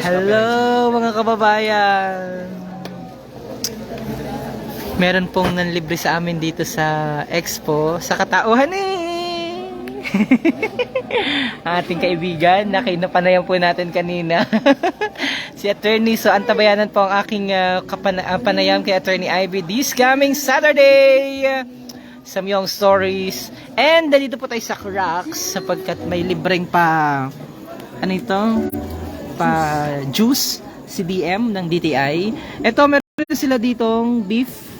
Hello mga kababayan. Meron pong nanlibre sa amin dito sa Expo sa katauhan ating kaibigan na kinapanayan po natin kanina. Si Attorney, so antabayanan po ang aking panayam kay Attorney Ivy this coming Saturday sa Myong Stories. And dito po tayo sa Cracks sapagkat may libreng pa juice CDM ng DTI. Ito, meron sila ditong beef.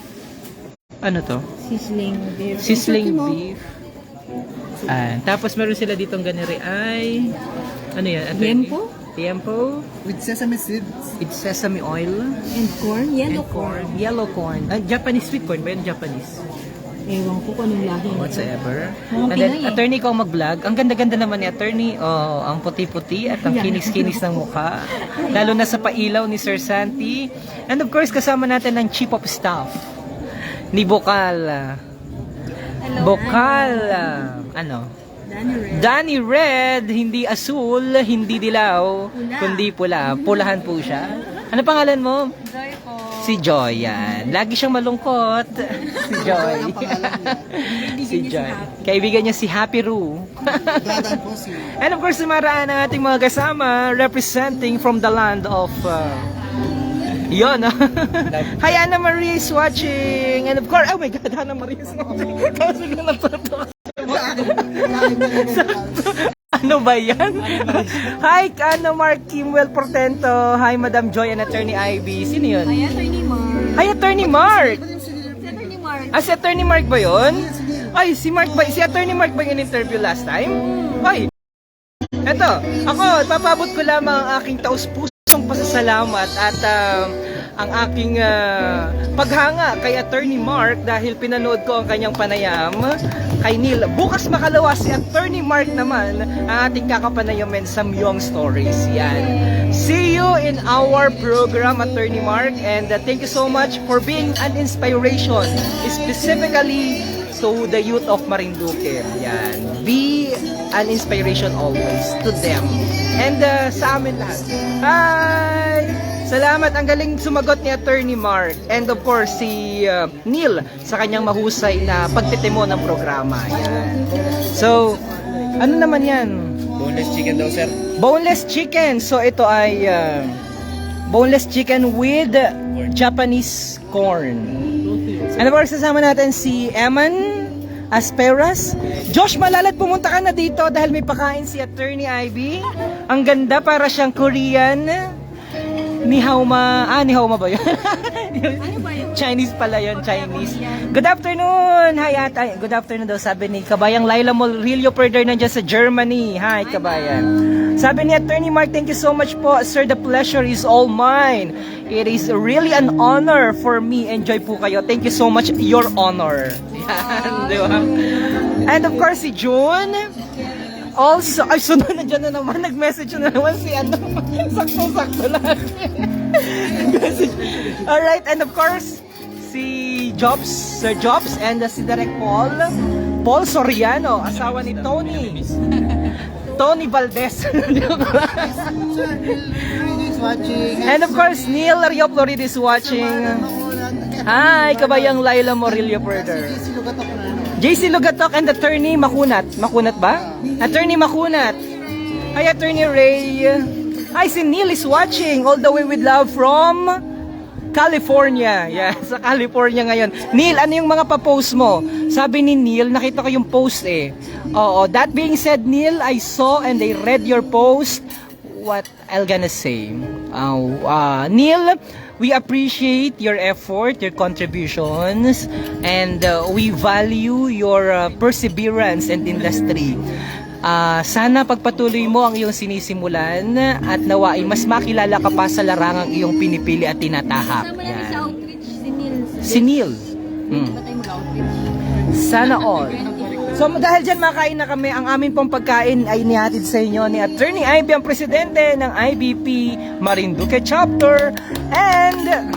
Ano to? Sizzling beef. Tapos meron sila ditong ganire ay ano yan? Tiempo. With sesame seeds. With sesame oil. And corn. Yellow corn. Japanese sweet corn ba yun? Japanese? Ewan ko kung anong lahi. Whatsoever. And then, Attorney ko ang mag-vlog. Ang ganda-ganda naman ni Attorney. Oh, ang puti-puti at ang kinis-kinis ng mukha. Lalo na sa pailaw ni Sir Santi. And of course, kasama natin ang Chief of Staff ni Bokal. Danny Red. Hindi asul, hindi dilaw, kundi pula. Pulahan po siya. Ano pangalan mo? Joy po. Si Joy, yan. Lagi siyang malungkot. Si Joy. Si Joy. Kaibigan niya si Happy Roo. And of course, sumaraan ang ating mga kasama representing from the land of... Yun. Hi, Anna Marie is watching. And of course, oh my God, Anna Marie is watching. Tapos biglang natutuwa. Ano ba yan? Hi, Anna Mark Kimwell Portento. Hi, Madam Joy and Attorney Ivy. Sino yun? Hi, Attorney Mark. Hi, Attorney Mark. Si Attorney Mark. Si Attorney Mark ba yun? Ay, si Attorney Mark ba yung interview last time? Ay, eto, ako, papabot ko lamang ang aking taus-pusong pasasalamat at ang aking paghanga kay Attorney Mark dahil pinanood ko ang kanyang panayam kay Neil. Bukas makalawa si Attorney Mark naman ang ating kakapanayamin sa Myong Stories. Yan. See you in our program, Attorney Mark, and thank you so much for being an inspiration, specifically to the youth of Marinduque. Yan. Be an inspiration always to them. And sa amin lahat. Hi! Salamat, ang galing sumagot ni Attorney Mark. And of course, si Neil sa kanyang mahusay na pagtitimo ng programa. Yan. So, ano naman yan? Boneless chicken daw, sir. Boneless chicken. So, ito ay boneless chicken with Japanese corn. And of course, kasama natin si Eman Asperas. Josh Malalat, pumunta ka na dito dahil may pakain si Attorney Ivy. Ang ganda, para siyang Korean. Ni Hao Ma ba yun? Ano ba yun? Chinese pala yun, Chinese. Good afternoon! Hi, Ate. Good afternoon daw, sabi ni Kabayang Laila Morillo Perder nandiyan sa Germany. Hi, Kabayan. Sabi ni Attorney Mark, thank you so much po. Sir, the pleasure is all mine. It is really an honor for me. Enjoy po kayo. Thank you so much. Your honor. Yan, di ba? And of course, si June. Also, ay sunod na dyan na naman, nag-message na naman si sakto-sakto lang. Alright, and of course, si Sir Jobs, and si Direk Paul Soriano, asawa ni Tony Valdez. And of course, Neil Rio Florida is watching. Hi, Kabayang Laila Morillo Perder. JC Lugatok and Attorney Makunat. Makunat ba? Attorney Makunat. Hi, Attorney Ray. Hi, si Neil is watching all the way with love from California. Yeah, sa California ngayon. Neil, ano yung mga pa-post mo? Sabi ni Neil, nakita ko yung post eh. Oo, that being said, Neil, I saw and I read your post. What I'll gonna say. Neil, we appreciate your effort, your contributions, and we value your perseverance and industry. Sana pagpatuloy mo ang iyong sinisimulan at nawa ay mas makilala ka pa sa larangang iyong pinipili at tinatahak. Kasama natin sa outreach si Neil. Si Neil. Ba tayo mag-outreach? Sana all. So dahil dyan makain na kami, ang aming pong pagkain ay inihatid sa inyo ni Attorney Ivy, ang presidente ng IBP Marinduque Chapter, and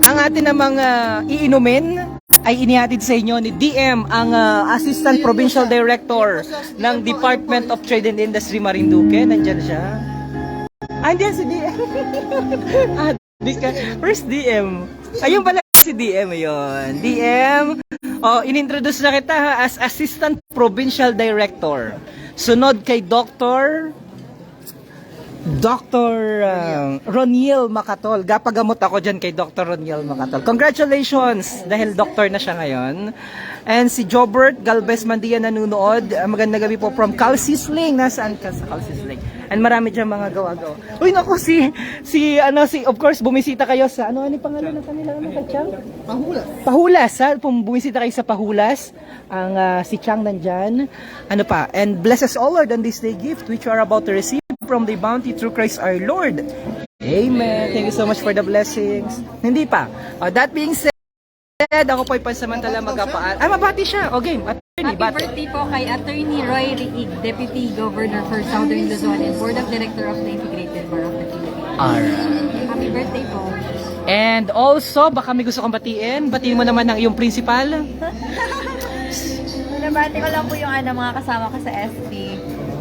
ang atin namang iinumin ay inihatid sa inyo ni DM, ang Assistant Provincial Director ng Department of Trade and Industry Marinduque. Nandyan siya. Andiyan si DM. First DM. Ayun pala si DM yun. DM, inintroduce na kita ha, as Assistant Provincial Director. Sunod kay Dr. Roniel Macatol. Gapagamot ako dyan kay Dr. Roniel Macatol. Congratulations! Dahil doctor na siya ngayon. And si Jobert Galvez Mandia nanonood. Magandang gabi po from Calcisling. Nasaan ka sa Calcisling? And marami dyan mga gawa-gawa. Uy, naku, of course, bumisita kayo sa, ano yung pangalan ng kanila? Ano ka, Chang? Pahulas. Pahulas, ha? Bumisita kayo sa Pahulas. Ang si Chang nandyan. Ano pa? And bless us all, Lord, on this day gift which you are about to receive from the bounty through Christ our Lord. Amen. Thank you so much for the blessings. Hindi pa. That being said, ako po'y pansamantala magkapaan. Mabati siya. O game. Happy birthday po kay Attorney Roy Riig, Deputy Governor for Southern Luzon and Board of Director of the Integrated Bar of the Philippines. Alright. Happy birthday po. And also, baka may gusto kong batiin. Batiin mo naman ang iyong principal. Nabati ko lang po yung mga kasama ko sa SB.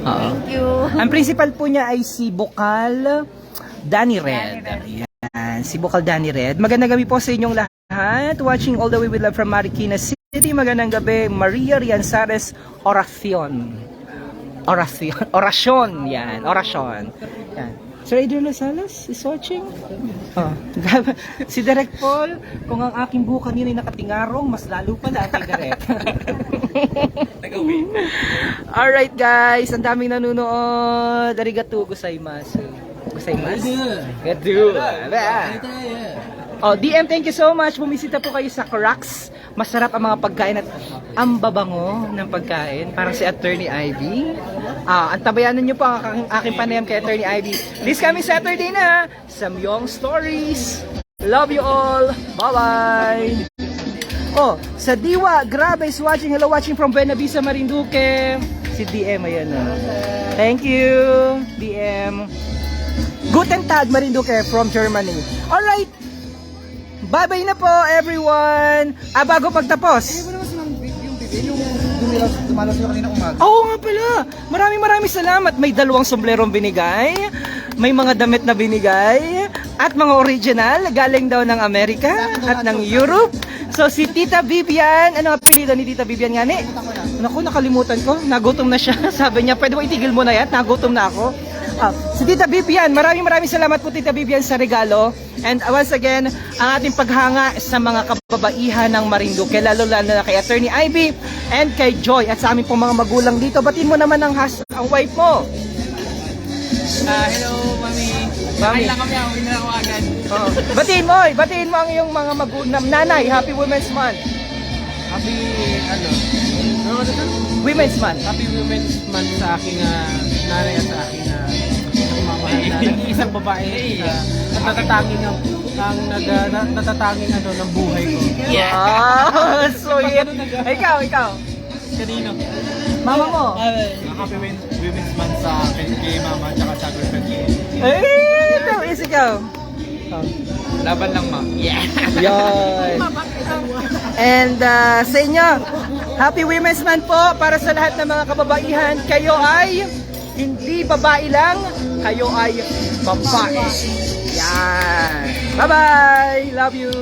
Thank you. Ang principal po niya ay si Bukal Danny Red. Yan, si Bukal Danny Red. Magandang gabi po sa inyong lahat. Watching all the way with love from Marikina City. Magandang gabi, Maria Rianzares Oracion. Orasyon. Yan, orasyon. Yan. Sir Adrian Salas is watching. Si Direk Paul, kung ang aking buhok kanina ay nakatingarong, mas lalo pala kay Direk. Alright guys, ang daming nanonood. Arigatou gozaimasu. Gozaimasu. DM, thank you so much. Bumisita po kayo sa Cracks. Masarap ang mga pagkain at ang babango ng pagkain. Parang si Attorney Ivy. Antabayanan niyo po ang aking panayam kay Attorney Ivy. This coming Saturday na, Samyong Stories. Love you all. Bye-bye. Sa Diwa, grabe is watching. Hello, watching from Buena Vista, Marinduque. Si DM, ayan o. Thank you, DM. Guten Tag, Marinduque from Germany. Alright. Bye-bye na po, everyone. Bago pagtapos. Yung dumalas nyo kanina umaga. Oo nga pala. Maraming salamat. May 2 somblerong binigay. May mga damit na binigay. At mga original. Galing daw ng Amerika at ng Europe. So si Tita Vivian. Ano ang apelido ni Tita Vivian nga ni? Naku, nakalimutan ko. Nagutom na siya. Sabi niya, pwede mo itigil mo na yan. Nagutom na ako. Si Tita Vivian, maraming salamat po Tita Vivian sa regalo. And once again, ang ating paghanga sa mga kababaihan ng Marinduque, lalo na kay Attorney Ivy and kay Joy at sa aming pong mga magulang dito. Batiin mo naman ang wife mo. Hello, Mami. Kain lang kami, uwi na ako agad. Batiin mo ang iyong mga magulang. Nanay, Happy Women's Month. Happy, Women's Month. Happy Women's Month sa aking nanay at sa aking mamahal na nag-iisang babae at natatanging ng buhay ko. Sweet. Ikaw. Kanino? Mama mo. Happy Women's Month sa akin kay Mama at saka sa girlfriend ko. Ikaw. Laban lang, Ma. Yeah. Yan. And sa inyo, Happy Women's Month po para sa lahat ng mga kababaihan. Kayo ay hindi babae lang, kayo ay babae. Yan. Bye-bye. Love you.